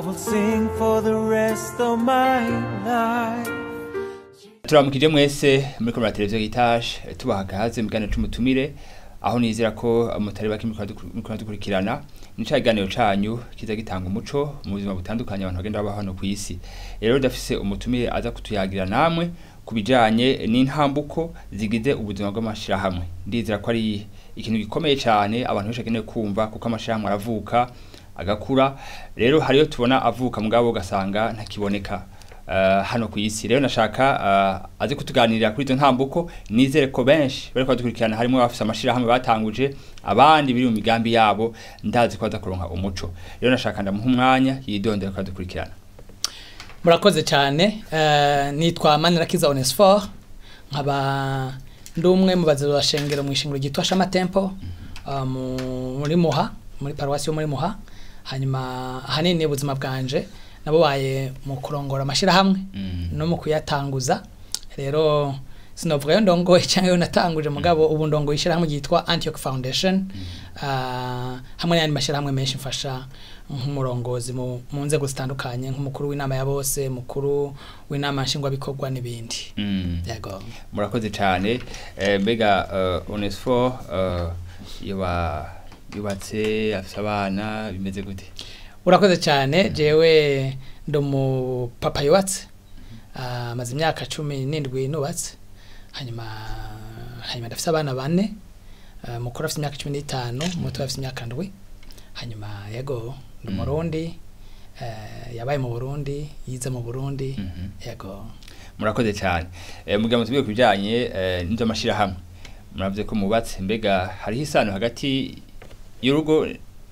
will sing for the rest of my life. Turamukije mwese muri kamera televiziyo Gitaje tubahagaze mu kiganiro cy'umutumire aho nizera ko mutari baki muri dukurikirana ni cyaganiro canyu kiza gitanga umuco mu buzima butandukanye abantu bagenda babaho hano ku isi. Rero dafise umutumire aza kutuyagira namwe kubijanye n'intambuko zigize ubuzima bw'amashira hamwe. Ndizera ko ari ikintu gikomeye cyane abantu benshi bakeneye kumva kuko amashira hamwe aravuka agakura. Rero hariyo tubona avuka mugabo gasanga ntakiboneka hano ku isi. Rero nashaka azi kutuganirira kuri izo ntambuko. Nizere ko benshi bari kwadukurikirana harimo abafise amashira hamwe batanguje abandi biri mu migambi yabo ndazi ko adakuronka umuco. Rero nashaka ndamuha umwanya yidondera kwadukurikirana. Murakoze cyane. Nitwa Manirakiza Onesphore nkaba ndumwe mu bazazo bashengero mu ishingiro gitwa Shama Temple muri Muha, muri paruwasi yo muri Muha. Hanyuma hanene ubuzima bwanje nabaye mu kurongora amashira hamwe no mu kuyatanguza. Rero sinovuga yo ndongoye cyangwa yo natanguje mugabo ubu ndongoye ishira hamwe gitwa Antioch Foundation. Hamwe n'andi mashira hamwe menshi mfasha nk'umurongozi mu nzego zitandukanye nk'umukuru w'inama ya bose, mukuru w'inama nshingwa bikorwa n'ibindi. Yego. Murakoze cyane. Mbega Onesphore yubatse afite abana bimeze gute? Urakoze cyane. Jewe ndo mu papa yubatse amaze imyaka 17 nubatse. Hanyuma ndafite abana 4, mukuru afite imyaka 15, muto afite imyaka 7. Hanyuma yego ndo Murundi, yabaye mu Burundi, yize mu Burundi. Yego. Murakoze cyane. Mugira mutubwiye kubijanye n'inzo mashira hamwe. Muravuze ko mubatse, mbega hari hisano hagati y'urugo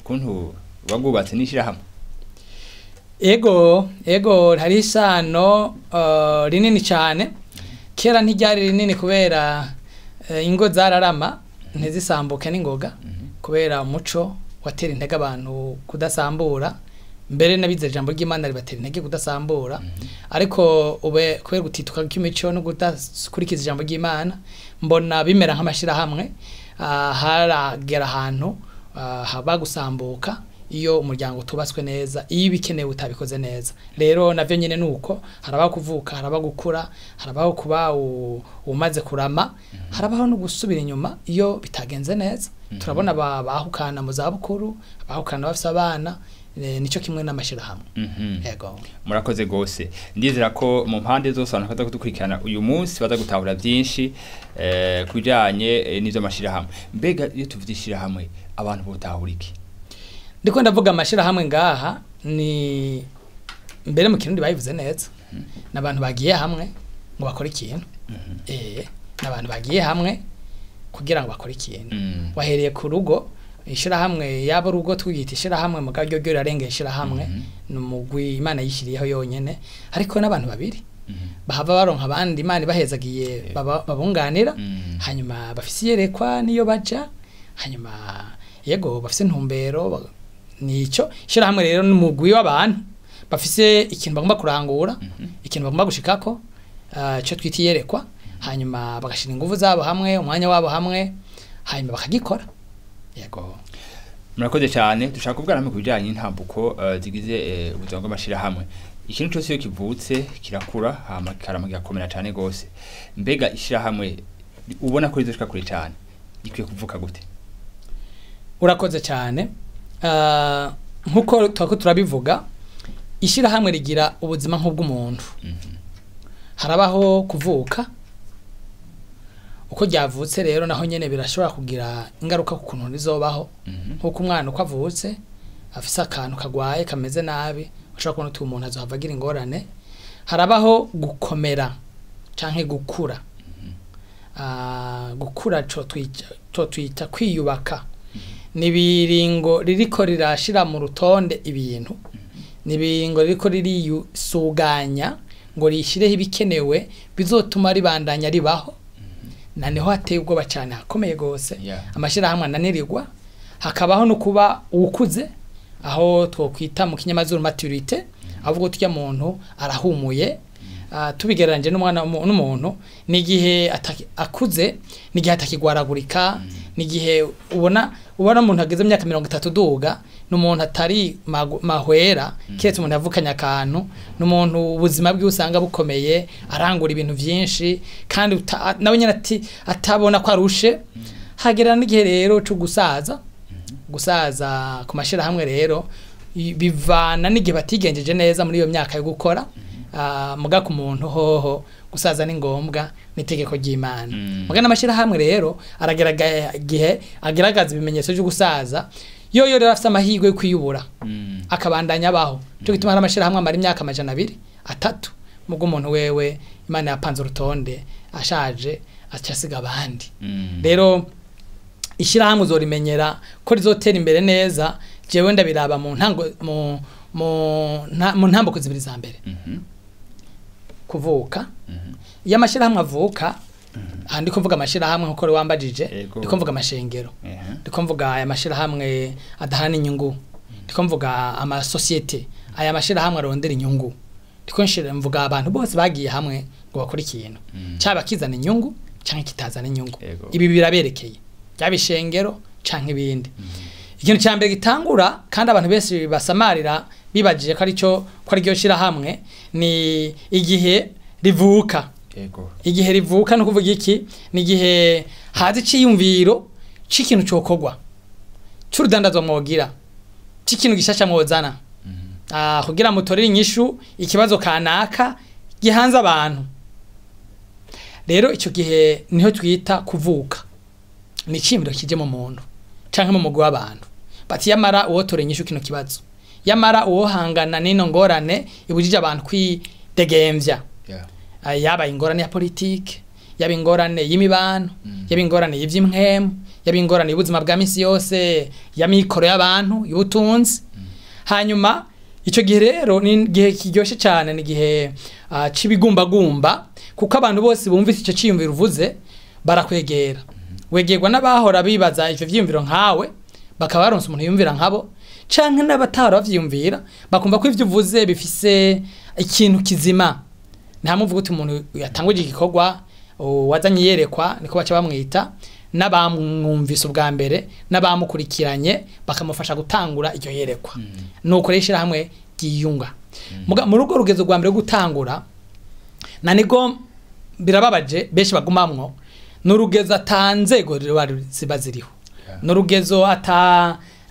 kuntu bagubatse n'ishira hamwe? Ego hari isano rinini cyane. Kera ntiryari rinini kubera ingo zararama ntizisambuke n'ingoga kubera umuco watera intege abantu kudasambura. Mbere nabize ijambo ry'Imana ribatera intege kudasambura. Ariko ube kubera gutituka kw'imico no kudakurikiza ijambo ry'Imana mbona bimera nk'amashira hamwe. Haragera ahantu haba gusambuka iyo umuryango utubatswe neza, iyo bikenewe utabikoze neza. Rero navyo nyene nuko harabaho kuvuka, harabaho gukura, harabaho kuba umaze kurama, harabaho no gusubira inyuma iyo bitagenze neza. Turabona bahukana mu zabukuru, bahukana bafise abana, nico kimwe n'amashira hamwe. Yego. Murakoze gose. Ndizera ko mu mpande zose abantu baza kudukurikirana uyu munsi baza gutahura byinshi kujanye n'izo mashira hamwe. Mbega iyo tuvudishira hamwe abantu botahura iki? Ndiko ndavuga amashira hamwe ngaha ni mbere mu kirundi bayivuze neza. Nabantu bagiye hamwe ngo bakore ikintu. Nabantu bagiye hamwe kugira ngo bakore ikintu. Wahereye ku rugo, ishira hamwe yaba rugo twigita ishira hamwe mu karyo ryo rarenge ishira hamwe n'umugwi Imana yishiriyeho yonyene. Ariko n'abantu babiri bahava baronka abandi Imana bahezagiye babunganira. Hanyuma bafise yerekwa niyo baja. Hanyuma yego bafise ntumbero nico shira hamwe. Rero n'umugwi w'abantu bafise ikintu bagomba kurangura, ikintu bagomba gushikako, cyo twiti yerekwa. Hanyuma bagashira ingufu zabo hamwe, umwanya wabo hamwe, hanyuma bakagikora. Yego. Murakoze cyane. Dushaka kubwira namwe kubijanye n'intambuko zigize ubuzima bw'amashira hamwe. Ikintu cyose iyo kivutse kirakura hama karama gakomera cyane gose. Mbega ishira hamwe ubona ko rizoshika kure cyane ikwiye kuvuka gute? Urakoze cyane. Nkuko twako turabivuga, ishira hamwe rigira ubuzima nk'ubw'umuntu. Harabaho kuvuka. Uko ryavutse rero naho nyene birashobora kugira ingaruka ku kuntu rizobaho. Nkuko umwana uko avutse afise akantu kagwaye kameze nabi, ushobora kubona uti umuntu azohavagira ingorane. Harabaho gukomera canke gukura. Gukura cyo twita kwiyubaka. Nibiringo ririko rirashira mu rutonde ibintu. Nibiringo ririko ririyusuganya ngo rishireho ibikenewe bizotuma ribandanya ribaho. Naneho hateye ubwoba cyane hakomeye gose. Amashira hamwe ananirirwa. Hakabaho no kuba ukuze aho twokwita mu kinyamazuru maturité, avuga tutya muntu arahumuye. Tubigereranje n'umwana n'umuntu ni gihe akuze, ni gihe atakigwaragurika, ni gihe ubona umuntu ageze imyaka 30 duga n'umuntu atari mahwera kiretse umuntu yavukanye akantu n'umuntu ubuzima bwe usanga bukomeye arangura ibintu byinshi kandi nawe nyine atabona ko arushe hagera n'igihe rero cyo gusaza ku mashira hamwe rero bivana n'igihe batigenjeje neza muri iyo myaka yo gukora muga ku muntu hoho gusaza ni ngombwa n'itegeko ry'Imana muga n'amashira hamwe rero ageragaza ibimenyetso byo gusaza yo rero afite amahirwe yo kwiyubura akabandanya abaho cyo gituma amashira hamwe amara imyaka 200 3 mugo umuntu wewe Imana yapanze urutonde ashaje acasiga abandi rero ishira hamwe uzorimenyera ko rizotera imbere neza jewe ndabiraba mu ntango mu ntambuko zibiri za mbere kuvuka iyo amashira hamwe avuka ndiko mvuga amashira hamwe nko uri wambajije ndiko mvuga amashengero ndiko mvuga aya mashira hamwe adahana inyungu ndiko mvuga ama societe aya mashira hamwe arondera inyungu ndiko mvuga abantu bose bagiye hamwe ngo bakora ikintu cyaba kizana inyungu canke kitazana inyungu ibi biraberekeye byabishengero canke ibindi ikintu cyambere gitangura kandi abantu bese basamarira bibajije ko ari ryo shira hamwe ni igihe rivuka igihe rivuka no kuvuga iki ni igihe hazi iciyumviro c'ikintu cokogwa c'urudandazwa mwogira c'ikintu gishasha mwozana kugira mutorere inyishu ikibazo kanaka gihanze abantu rero ico gihe niho twita kuvuka ni cimiro kije mu muntu canke mu mugwi w'abantu bati yamara uwotore inyishu kino kibazo yamara uwo hangana nino ngorane ibujije abantu kwidegemvya yaba ingorane ya politike yaba ingorane y'imibano yaba ingorane y'ivy'imwemu yaba ingorane y'ubuzima bwa misi yose ya mikoro y'abantu y'ubutunzi hanyuma ico gihe rero ni gihe kiryoshe cyane ni gihe cibigumbagumba kuko abantu bose bumvise ico ciyumvira uvuze barakwegera wegerwa n'abahora bibaza ivyo vyiyumviro nkawe bakaba baronse umuntu yumvira nkabo canke n'abatara bavyiyumvira bakumva ko ivyo uvuze bifise ikintu kizima nta muvuga uti umuntu yatanguje igikorwa wazanye yerekwa niko baca bamwita n'abamwumvise ubwa mbere n'abamukurikiranye bakamufasha gutangura iryo yerekwa nuko reshira hamwe giyunga mu rugo rugezo rwa mbere gutangura nanigo birababaje beshi bagumamwo nurugezo atanzego ziba ziriho nurugezo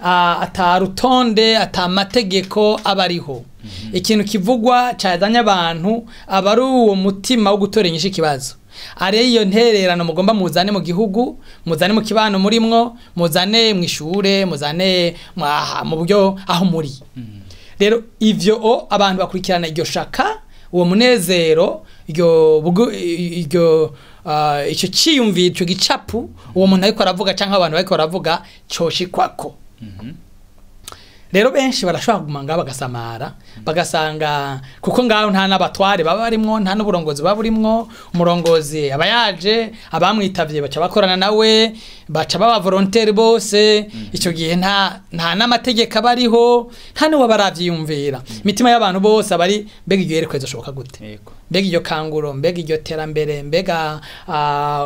atarutonde atamategeko abariho ikintu kivugwa cyazanye abantu abari uwo mutima wo gutorenya ikibazo are iyo ntererano mugomba muzane mu gihugu muzane mu kibano murimwo muzane mu ishure muzane mu buryo aho muri rero ivyo abantu bakurikirana iryo shaka uwo munezero iryo ico ciyumviro ico gicapu uwo muntu ariko aravuga canke abantu bariko baravuga coshikwako rero benshi barashobora kuguma bagasamara bagasanga kuko ngaho nta nabatware baba barimwo nta n'uburongozi baba burimwo umurongozi abayaje abamwitavye baca bakorana nawe baca baba volontaire bose ico gihe nta n'amategeko abariho nta n'uwo baravyiyumvira imitima y'abantu bose abari mbega iryo yerekwezo shoboka gute mbega iryo kanguro mbega iryo terambere mbega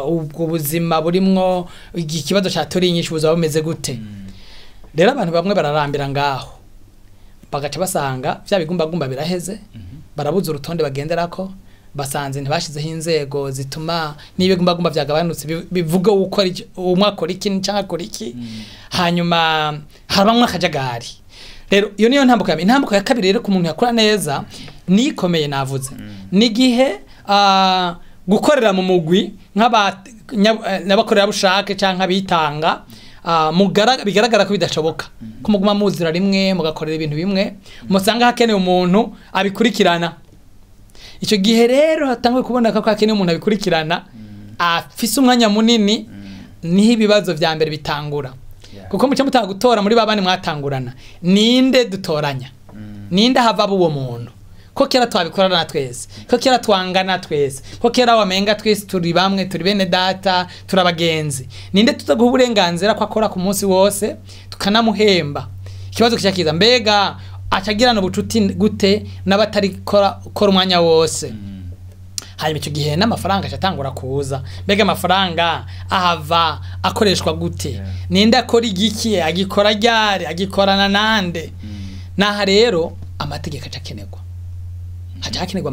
ubwo buzima burimwo ikibazo cyatori inyishu buzaba bumeze gute rero abantu bamwe bararambira ngaho bagaca basanga vya bigumbagumba biraheze barabuza urutonde bagenderako basanze ntibashizeho inzego zituma n'ibigumbagumba vyagabanutse bivuga uko umwakora iki canke akora iki hanyuma harabamwe akajagari rero iyo niyo intambuko ya kabiri rero ku muntu yakora neza nikomeye navuze ni gihe gukorera mu mugwi n'abakorera bushake canke abitanga bigaragara ko bidashoboka ko muguma muzira rimwe mugakorera ibintu bimwe musanga hakeneye umuntu abikurikirana icyo gihe rero hatangwe kuboneka ko hakeneye umuntu abikurikirana afise umwanya munini niho ibibazo vya mbere bitangura kuko mucyo mutanga gutora muri babane mwatangurana ninde dutoranya ninde hava uwo muntu ko kera twabikorana na twese ko kera twangana twese ko kera wamenga twese turi bamwe turi bene data turabagenzi ninde tutaguha uburenganzira ko akora ku munsi wose tukanamuhemba ikibazo kishakiza mbega acagirana ubucuti gute n'abatari kora umwanya wose hanyuma icyo gihe n'amafaranga acatangura kuza mbega amafaranga ahava akoreshwa gute ninde akora igiki agikora ryari agikorana nande naha rero amategeko acakenerwa hacakenerwa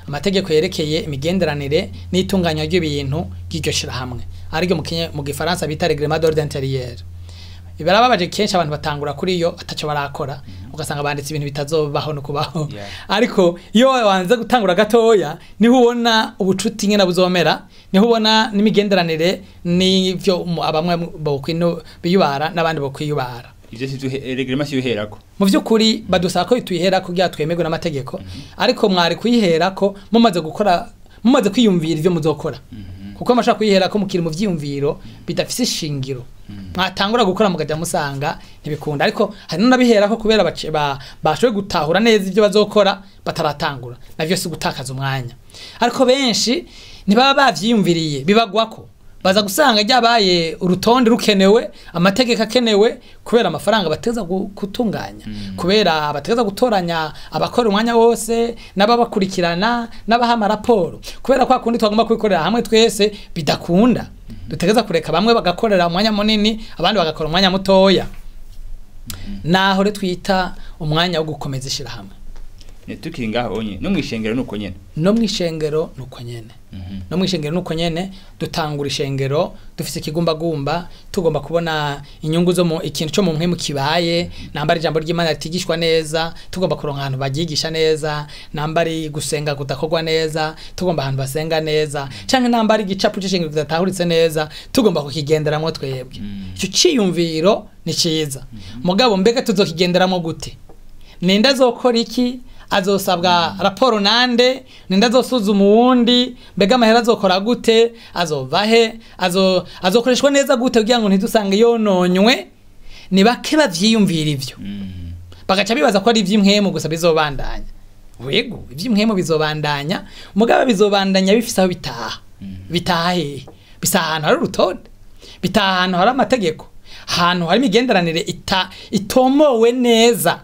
amategeko yerekeye imigenderanire n'itunganya ry'ibintu ry'iryo shirahamwe ariko mu gifaransa bita règlement d'ordre intérieur ibarababaje kenshi abantu batangura kuri yo ataco barakora ugasanga banditse ibintu bitazobaho no kubaho ariko iyo wanze gutangura gatoya niho ubona ubucuti nyene buzomera niho ubona n'imigenderanire n'ivyo abamwe bokwino biyubara n'abandi bokwiyubara ivyo règlement sibiherako mu vyukuri badusaba ko tuyihera kugira twemegwe n'amategeko ariko mwari kuyiherako mumaze kwiyumvira ivyo muzokora kuko amashaka kuyihera ko mukiri mu vyiyumviro bidafise shingiro mwatangura gukora mugaja musanga ntibikunda ariko hari n'abihera ko kubera bashowe gutahura neza ivyo bazokora bataratangura navyo si gutakaza umwanya ariko benshi ntibaba bavyiyumviriye bibagwako baza gusanga ryabaye urutonde rukenewe amategeko akenewe kubera amafaranga bateza gutunganya kubera bateza gutoranya abakora umwanya wose n'ababakurikirana n'abahama raporo kubera kwa kundi twagomba kwikorera hamwe twese bidakunda dutegeza kureka bamwe bagakorera umwanya munini abandi bagakora umwanya mutoya naho re twita umwanya wo gukomeza ishira hamwe tukinga onye no mwishengero nuko nyene no mwishengero nuko nyene dutangura ishengero dufise ikigumbagumba tugomba kubona inyungu zo mu ikintu cyo mu mpemu kibaye nambari ijambo ry'Imana ritigishwa neza tugomba kuronka ahantu bagigisha neza nambari gusenga kudakorwa neza tugomba ahantu basenga neza canke nambari gicapu cy'ishengero kidatahuritse neza tugomba kukigenderamwo twebwe ico ciyumviro ni ciza mugabo mbega tuzokigenderamo gute ninde azokora iki azosabwa raporo nande ninde azosuzuma uwundi mbega amahera azokora gute azovahe azokoreshwa neza gute kugira ngo ntidusange yononywe ni bake bavyiyumvira ivyo bagaca bibaza ko ari ivy'imwemu gusa bizobandanya wego ivy'imwemu bizobandanya mugabo bizobandanya bifise aho bitaha hehe bisa ahantu hari urutonde bitaha ahantu hari amategeko ahantu hari imigenderanire itomowe neza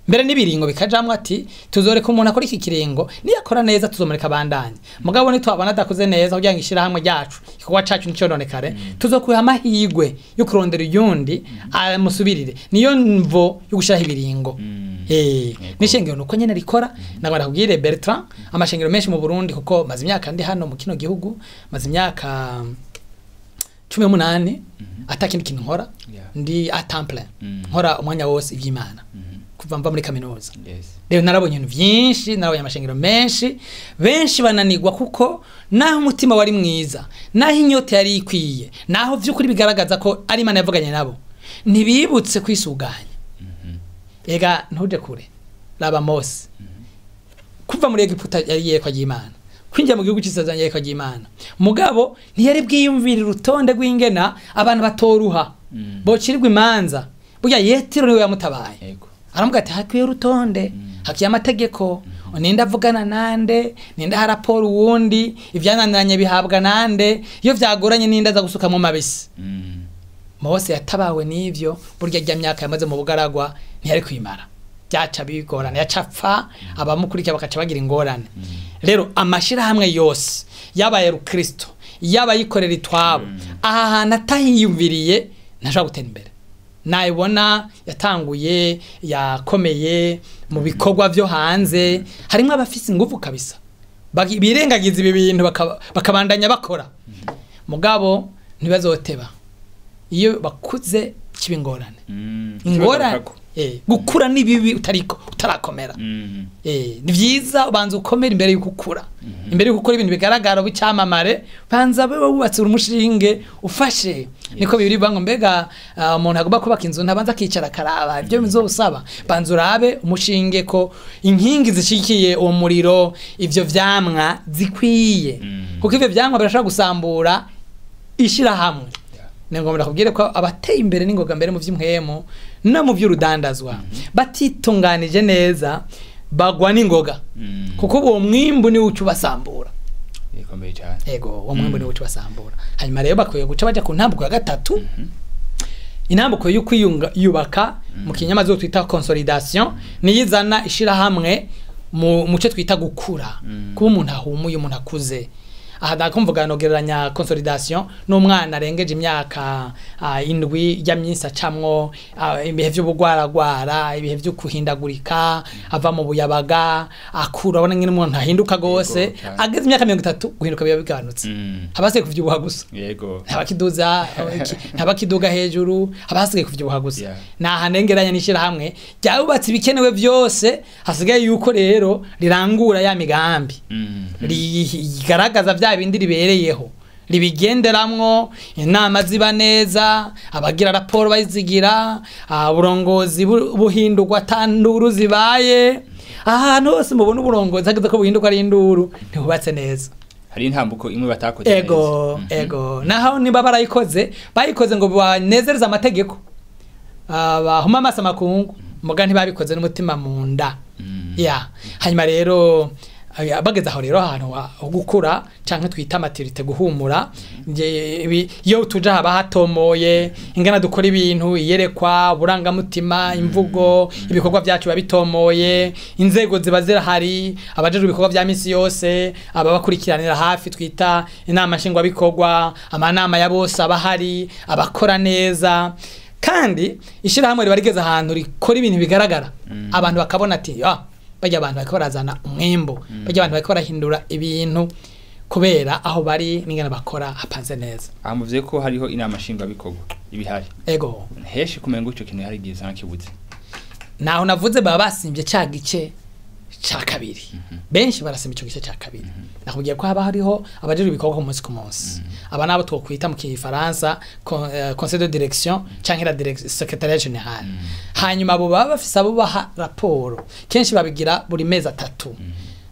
mbere nibiringo bikajamwe ati tuzoreka umuntu akora iki kiringo niyakora neza tuzomureka bandanye mugabo ni twabana adakoze neza kugira ngo ishira hamwe ryacu ikogwa cacu nicononekare tuzokuha amahigwe yo kurondera yundi amusubirire niyo mvo yo gushiraho ibiringo nishengero nuko nyene rikora nagwara kubwire Bertrand amashengero menshi mu Burundi kuko maze imyaka ndi hano mu kino gihugu maze imyaka 18 atakindi kintu nkora ndi a temple nkora umwanya wose ivy'Imana kuva mva muri kaminuza rero narabonye ibintu byinshi narabonye amashengero benshi bananirwa kuko naho umutima wari mwiza naho inyota yari ikwiye naho vy'ukuri bigaragaza ko ari Imana yavuganye nabo ntibibutse kwisuganya ega ntuje kure raba Mose kuva muri Egiputa yari yekwa y'Imana kwinjira mu gihugu cy'isezerano yekwa y'Imana mugabo ntiyari bwiyumvira urutonde rw'ingena abantu batoruha bocirirwa imanza burya Yetiro niwe yamutabaye aramuga ati hakwiye urutonde hakiye amategeko ninde avugana nande ninde ha raporo wundi ivyananiranye bihabwa nande iyo vyagoranye ninde aza gusuka mu mabisi Mose yatabawe n'ivyo burya rya myaka yamaze mu bugaragwa ntiyari kwimara byaca bigorana yacapfa abamukurikira bakaca bagira ingorane rero amashira hamwe yose yabaye Kristo yabayikorera itwabo aha hantu atahiyumviriye ntashobora gutera imbere nayibona yatanguye yakomeye mu bikorwa byo hanze harimo abafise ingufu kabisa birengagiza ibi bintu bakabandanya bakora mugabo ntibazoteba iyo bakuze kibingorane ingorane gukura nibibi utarakomera ni byiza ubanza ukomera imbere y'ukukura imbere y'ukukora ibintu bigaragara bicamamare banza be wubatse umushinge ufashe niko bibiri bango mbega umuntu agomba kubaka inzu ntabanza kicara karaba ibyo bizobusaba banza urabe umushinge ko inkingi zishikiye uwo muriro ivyo vyamwa zikwiye kuko ivyo vyamwa birashaka gusambura ishira hamwe nengombera kubwire ko abateye imbere n'ingoga mbere mu vy'imhemo no mu vy'urudandazwa batitunganije neza bagwa n'ingoga kuko uwo mwimbu ni ucu basambura ikomeye cyane ego uwo mwimbu ni ucu basambura hanyuma rero bakwiye guca baje ku ntambuko ya gatatu intambuko yo kwiyubaka mu kinyamazo twita consolidation niyizana ishira hamwe muce twita gukura kuba umuntu ahumuye umuntu akuze aha ndakumvuga nogereranya consolidation n'umwana arengeje imyaka 7 y'amyinsi acamwo ibihe by'ubugwaragwara ibihe byo kuhindagurika ava mu buyabaga akura abona ngene umuntu ahinduka gose ageze imyaka 30 guhinduka biba biganutse habase kuvyibuha gusa yego ntabakiduga hejuru habasigaye kuvyibuha gusa nahanengeranya nishira hamwe byubatse ibikenewe byose hasigaye yuko rero rirangura ya migambi rigaragaza bya bindi ribereyeho ribigenderamwo inama ziba neza abagira raporo bazigira uburongozi buhindurwa tanduru zibaye ahantu hose mubona uburongozi hageze ko buhinduka ari induru ntihubatse neza hari intambuko imwe batakoze ego naho niba bayikoze ngo banezereze amategeko bahuma amaso amakungu muga ntibabikoze n'umutima mu nda hanyuma rero bageze aho rero ahantu ho gukura canke twita maturité guhumura iyo tuja haba hatomoye ingana dukora ibintu iyerekwa burangamutima imvugo ibikorwa byacu babitomoye inzego ziba zirahari abajeje ibikorwa bya misi yose ababakurikiranira hafi twita inama nshingwa bikorwa amanama ya bose abahari abakora neza kandi ishira hamwe riba rigeze ahantu rikora ibintu bigaragara abantu bakabona ati bajya abantu bariko barazana umwimbo bajya abantu bariko barahindura ibintu kubera aho bari n'ingana bakora hapanze neza amuvuze ko hariho inama nshingwa bikorwa ibihari ego heshi kumengo ico kintu hari giza nakibuze naho navuze baba basimbye ca gice ca kabiri benshi barasimba ico gice ca kabiri nakubwiye ko haba hariho abajeje ibikorwa ku munsi ku munsi aba nabo twokwita mu kifaransa conseil de direction canke la secrétariat général hanyuma abo baba bafise abo baha raporo kenshi babigira buri mezi 3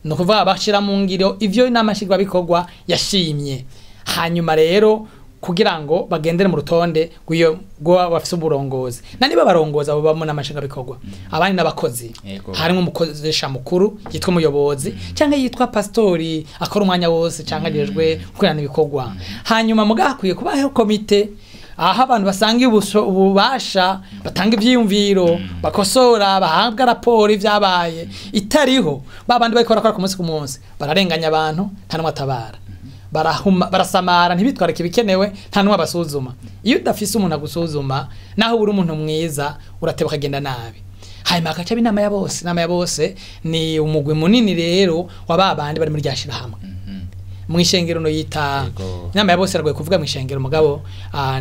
no kuvuga bashira mu ngiro ivyo inama nshingwa bikorwa yashimye hanyuma rero kugira ngo bagendere mu rutonde gwo bafise uburongozi nani babarongoza abo bamuna amashinga bikorwa abandi nabakozi harimo umukozesha mukuru yitwa umuyobozi canke yitwa pastori akora umwanya wose canke ajejwe kurana ibikorwa hanyuma mugakwiye kubaho komite aha abantu basanga ububasha batanga ivyiyumviro bakosora bahabwa raporo ivyabaye itariho babandi bakora ku munsi ku munsi bararenganya abantu ntanumwe atabara barasamara ntibitware kibikenewe nta numwe basuzuma iyo udafise umuntu agusuzuma naho uri umuntu mwiza urateba kagenda nabi hanyuma akaca inama ya bose ni umugwi munini rero wababandi bari muri ryashira hamwe mwishengero no yita inama ya bose ragwe kuvuga mwishengero mugabo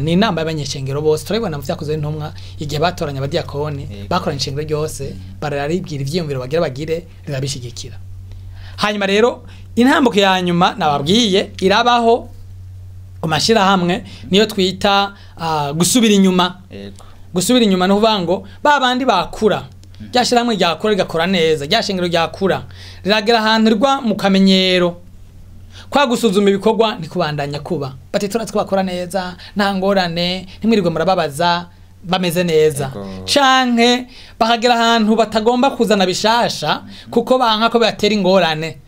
ni inama y'abanyeshengero bose turabona mu vyakoze intumwa igihe batoranya abadiakoni bakoranye ishengero ryose bararibwira ivyiyumviro bagire rirabishigikira hanyuma rero intambuko ya nyuma nababwiye irabaho kumashira hamwe niyo twita gusubira inyuma no kuvango babandi bakura ryashira hamwe ryakora rigakora neza ryashengero ryakura riragera ahantu rwa mu kamenyero kwa gusuzuma ibikorwa ni kubandanya kuba batitura twakora neza nta ngorane ntimwirirwe murababaza bameze neza canke bahagera ahantu batagomba kuzana bishasha kuko banka ko batera ingorane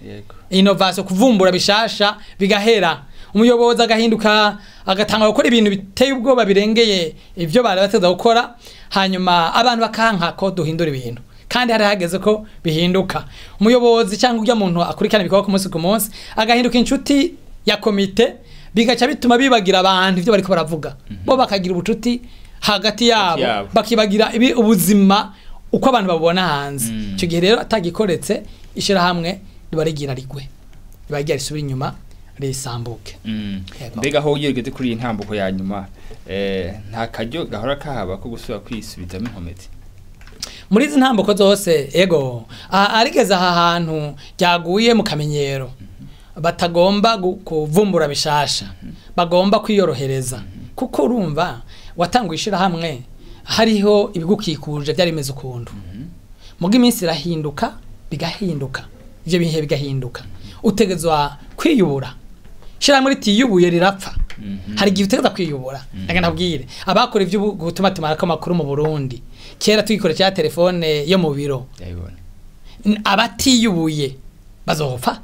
innovation kuvumbura bishasha bigahera umuyobozi agahinduka agatanga gukora ibintu biteye ubwoba birengeye ivyo bari bateza gukora hanyuma abantu bakanka ko duhindura ibintu kandi hari hageze ko bihinduka umuyobozi cyangwa ujya muntu akurikana bikora ku munsi ku munsi agahinduka inshuti ya komite bigaca bituma bibagira abantu ivyo bariko baravuga bo bakagira ubucuti hagati yabo bakibagira ubuzima uko abantu babona hanze cyo gihe rero atagikoretse ishira hamwe libarigira rigwe libagira risubira inyuma risambuke mbega ho yegeze kuri intambuko ya nyuma nta kajyo gahora kahaba ko gusubira kwisubizamo inkomezi muri izi ntambuko zose ego arigeze aha hantu ryaguye mu kamenyero batagomba kuvumbura bishasha bagomba kwiyorohereza kuko urumva watanguye ishira hamwe hariho ibigukikuje byari bimeze ukuntu muga iminsi irahinduka bigahinduka ivyo bihe bigahinduka utegezwa kwiyubura shira muri tiyubuye rirapfa hari igihe utegeza kwiyubura ndagana bwire abakora ivyo gutuma tumarako makuru mu Burundi kera twikore cya telefone yo mu biro abatiyubuye bazohopfa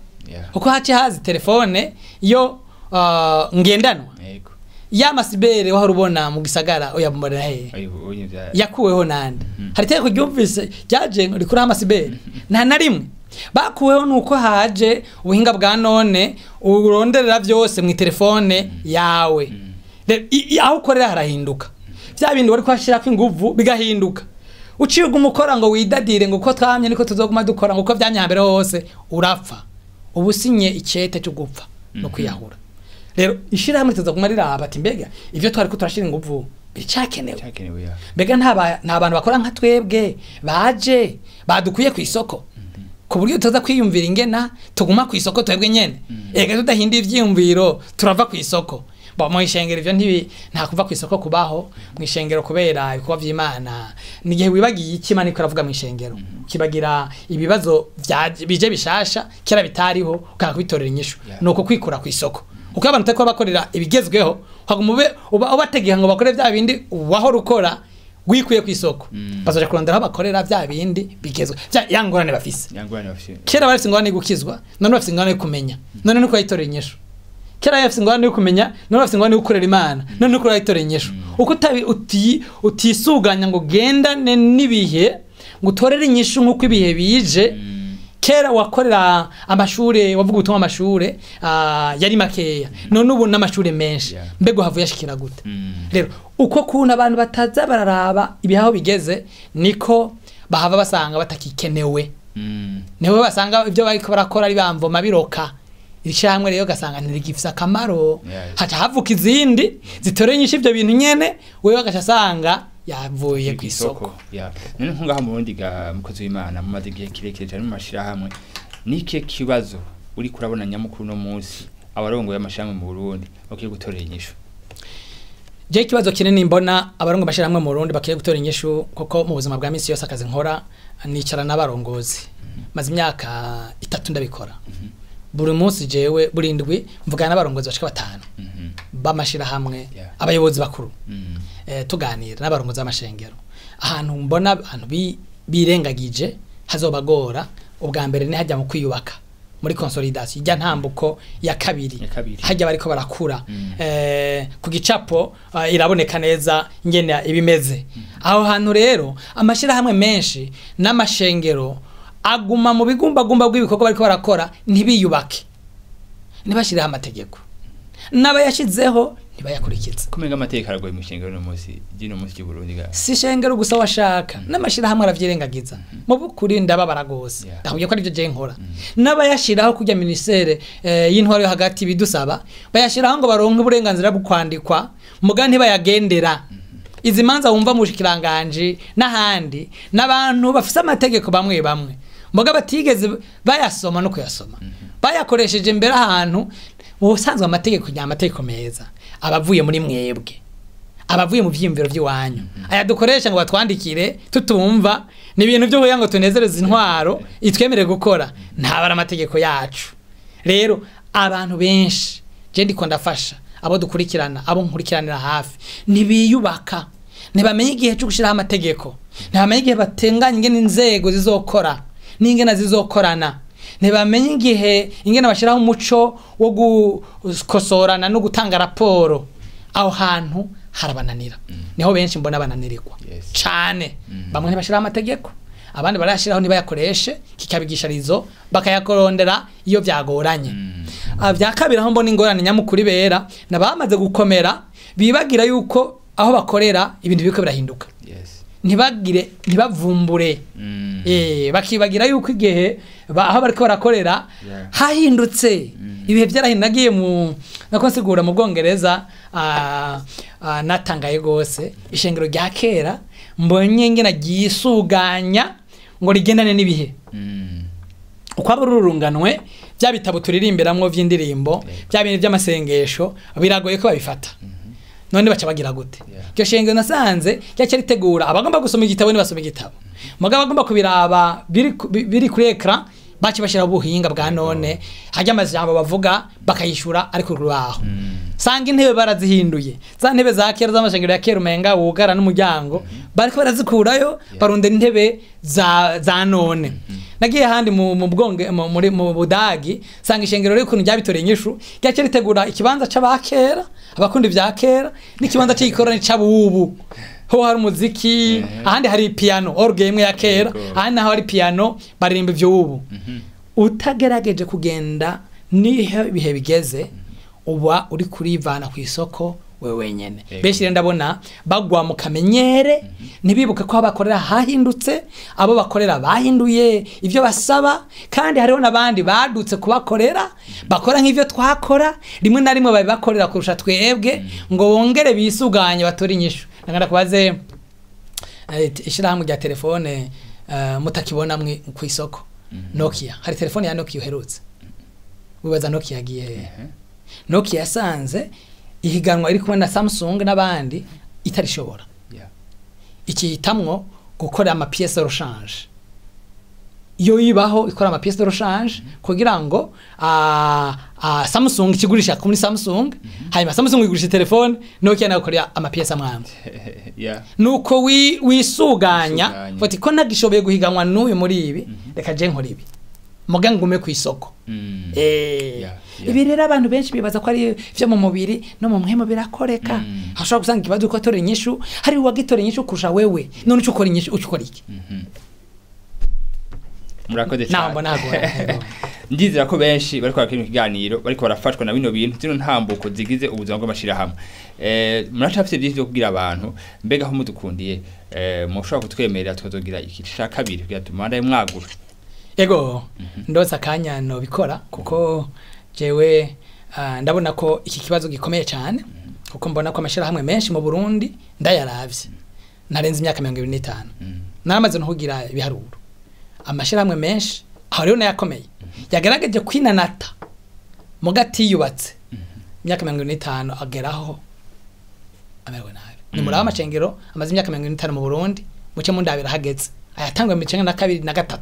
uko haci hazi telefone yo ngendanwa ya masibere waho rubona mu gisagara oyabumbarira he yakuweho nande hari teko ryumvise ryaje rikura amasibere nta narimwe bakuweho nuko haje ubuhinga bwa none uronderera byose mu telefone yawe aho ukorera harahinduka bya bindi wari kwashirako inguvu bigahinduka uciye umukora ngo widadire ngo uko twamye niko tuzoguma dukora ngo uko byamye hambere hose urapfa ubusinye icete cyo gupfa no kwiyahura rero ishirahamwe tuzoguma riraba ati mbega ivyo twari ko turashira inguvu bicakenewe mbega nta bantu bakora nka twebwe baje badukuye ku isoko ku buryo tuza kwiyumvira ingena tuguma ku isoko twebwe nyene ega tudahindira ivyiyumviro turava ku isoko mu ishengero ivyo nta kuva ku isoko kubaho mu ishengero kubera ibikorwa vy'Imana nigihe wibagiye ikimana iko ravuga mu ishengero kibagira ibibazo bije bishasha kera bitariho ukakubitorera inyishu nuko kwikura ku isoko uko abantu tako bakorera ibigezweho hagumube ubategeka ngo bakore bya bindi waho rukora wikuye ku isoko bazoje kurondera bakorera bya bindi bigezwe yangorane bafise kera bafise ingorane gukizwa none bafise ingorane kumenya none nuko yitorera inyishu kera yafise ingorane yo kumenya none bafise ingorane yo gukorera Imana none nuko yitorera inyishu uko utisuganya ngo gendane nibihe ngo utorere inyishu nkuko ibihe bije kera wakorera amashure wavuga utuma amashure yari makeya none ubu n'amashure menshi mbego havuye ashikira gute rero uko kuna abantu bataza bararaba ibihaho bigeze niko bahava basanga batakikenewe newe basanga ibyo bariko barakora ari bamvoma biroka irishamwe rero gasanga ntirigifisa akamaro haca havuka izindi zitoreye nyinshi ibyo bintu nyene wewe gacha sanga yavuye ku isoko none nkungaha mu Burundi ga mukozi w'Imana mu mazigihe kirekire cyane mu mashira hamwe nike kibazo uri kurabona nyamukuru no munsi abarongo y'amashamwe mu Burundi bakiye gutorera inyishu je kibazo kinene mbona abarongo bashiramwe mu Burundi bakiye gutorera inyishu kuko mu buzima bwa misi yose akazi nkora nicara n'abarongozi maze imyaka 3 ndabikora buri munsi jewe burindwi mvugana n'abarongozi bashika 5 bamashira hamwe abayobozi bakuru tuganira n'abarongozi b'amashengero ahantu mbona abantu birengagije hazobagora ubwa mbere ni hajya mu kwiyubaka muri consolidation ijya ntambuko ya kabiri hajya bariko barakura ku gicapo iraboneka neza ingene ibimeze aho hantu rero amashira hamwe menshi n'amashengero aguma mu bigumbagumba bw'ibikorwa bariko barakora ntibiyubake nibashira amategeko n'abayashizeho ntibayakurikiza kumenga amategeko aragoye mu shengero no munsi gino munsi y'u Burundi ga si shengero gusa washaka n'amashira hamwe aravyirengagiza mu bukuri ndababara gose ndahuye ko ari byo je nkora n'abayashiraho kujya ministere y'intwaro yo hagati bidusaba bayashiraho ngo baronke uburenganzira bwo kwandikwa muga ntibayagendera izi manza wumva mu shikiranganje n'ahandi n'abantu bafise amategeko bamwe muga batigeze bayasoma no kuyasoma bayakoresheje mbere ahantu ubusanzwe amategeko nyamategeko meza abavuye muri mwebwe abavuye mu vyimviro by'iwanyu aya dukoresha ngo batwandikire tutumva ni ibintu byo ngo tunezereze intwaro itwemere gukora ntabara amategeko yacu rero abantu benshi je ndiko ndafasha abo dukurikirana abo nkurikiranira hafi nibiyubaka ntibamenye igihe cyo gushiraho amategeko ntibamenye igihe batenganya ingene inzego zizokora n'ingene zizokorana ntibamenye igihe ingene bashiraho umuco wo gukosorana no gutanga raporo aho hantu harabananira niho benshi mbona bananirirwa cyane bamwe ntibashiraho amategeko abandi barashiraho nibayakoreshe kikabigisharizo bakayakorondera iyo byagoranye byakabira aho mbona ingorane nyamukuri bera nabamaze gukomera bibagira yuko aho bakorera ibintu biko birahinduka ntibavumbure bakibagira yuko igihe aho bariko barakorera hahindutse ibihe byarahinagiye mu nakonsigura mu Bwongereza natangaye gose ishengero rya kera mbonye ngena gisuganya ngo rigendane nibihe uko abururunganwe bya bitabo turirimberamwo vy'indirimbo bya bintu by'amasengesho biragoye ko babifata none baca bagira gute cyo shengero nasanze cyacyo ritegura abagomba gusoma igitabo ni basoma igitabo mugabo bagomba kubiraba biri kuri ekran baci bashira ubuhinga bwa none hajya amajambo bavuga bakayishura ariko rubaho sanga intebe barazihinduye za ntebe za kera z'amashengero ya kera umenga wugara n'umuryango bariko barazikurayo barondera intebe za none nagiye handi mu bwonge muri mu Budagi sanga ishengero ryo kuntu byabitoreye inyishu cyacyo ritegura ikibanza c'abakera abakundi bya kera n'ikibanza cy'ikorane c'abubu ho hari umuziki ahandi hari piano orgue imwe ya kera ahandi naho hari piano baririmba ivyo ubu utagerageje kugenda nihe bihe bigeze uba uri kurivana ku isoko we wenyene benshi rero ndabona bagwa mu kamenyere ntibibuke ko abakorera hahindutse abo bakorera bahinduye ivyo basaba kandi hariho nabandi badutse kubakorera bakora nk'ivyo twakora rimwe na rimwe babibakorera kurusha twebwe ngo bongere bisuganye batora inyishu nangana kubaze ishirahamwe rya telefone mutakibona mwe ku isoko Nokia hari telefone ya Nokia uherutse wibaza Nokia yagiye Nokia yasanze ihiganwa iri kumwe na Samsung n'abandi itarishobora ikihitamwo gukora ama pièces de rechange iyo ibaho ikora ama pièces de rechange kugira ngo Samsung kigurisha kuri Samsung hanyuma Samsung igurisha telefone Nokia nayo korea ama pièces amwamwe nuko wisuganya foti ko nagishoboye guhiganwa n'uyu muri ibi reka je nkora ibi muga ngume ku isoko ibi rero abantu benshi bibaza ko ari vyo mu mubiri no mu mwemo birakoreka hashobora gusanga ikibazo ko atore inyishu hari uwagitore inyishu kurusha wewe none uco ukora inyishu uco ukora iki murakoze cyane ndizera ko benshi bariko barakina ikiganiro bariko barafashwa na bino bintu zino ntambuko zigize ubuzima bw'amashira hamwe muracafite byinshi byo kugira abantu mbega aho mudukundiye mushobora kutwemerera tukazogira ikici ca kabiri kugira tumanda mwagura ego ndoza akanya no bikora kuko jewe ndabona ko iki kibazo gikomeye cyane kuko mbona ko amashira hamwe menshi mu Burundi ndayaravye narenze imyaka 25 naramaze no kugira ibiharuro amashira hamwe menshi aho rero nayakomeye yagaragaje kwinanata mugati yubatse imyaka 25 ageraho amerwe nabi ni muri amacengero amaze imyaka 25 mu Burundi muce mu ndabira hageze ayatangwe mu 2022 na 3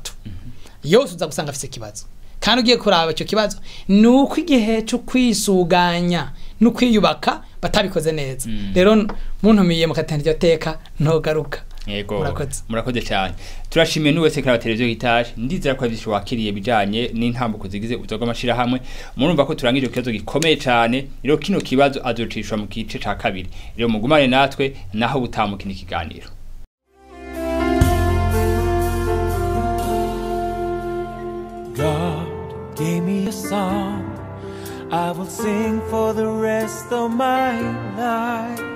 yose uza gusanga afise kibazo kandi ugiye kuraba cyo kibazo nuko igihe cyo kwisuganya no kwiyubaka batabikoze neza rero muntumiye mukatenda teka ntogaruka yego murakoze cyane turashimiye n'uwese kara televiziyo gitaje ndizera ko abisho wakiriye bijanye n'intambuko zigize uzoga amashira hamwe murumva ko turangije ikibazo gikomeye cyane rero kino kibazo azocishwa mu kice ca kabiri rero mugumane natwe naho butamukina ikiganiro God gave me a song I will sing for the rest of my life.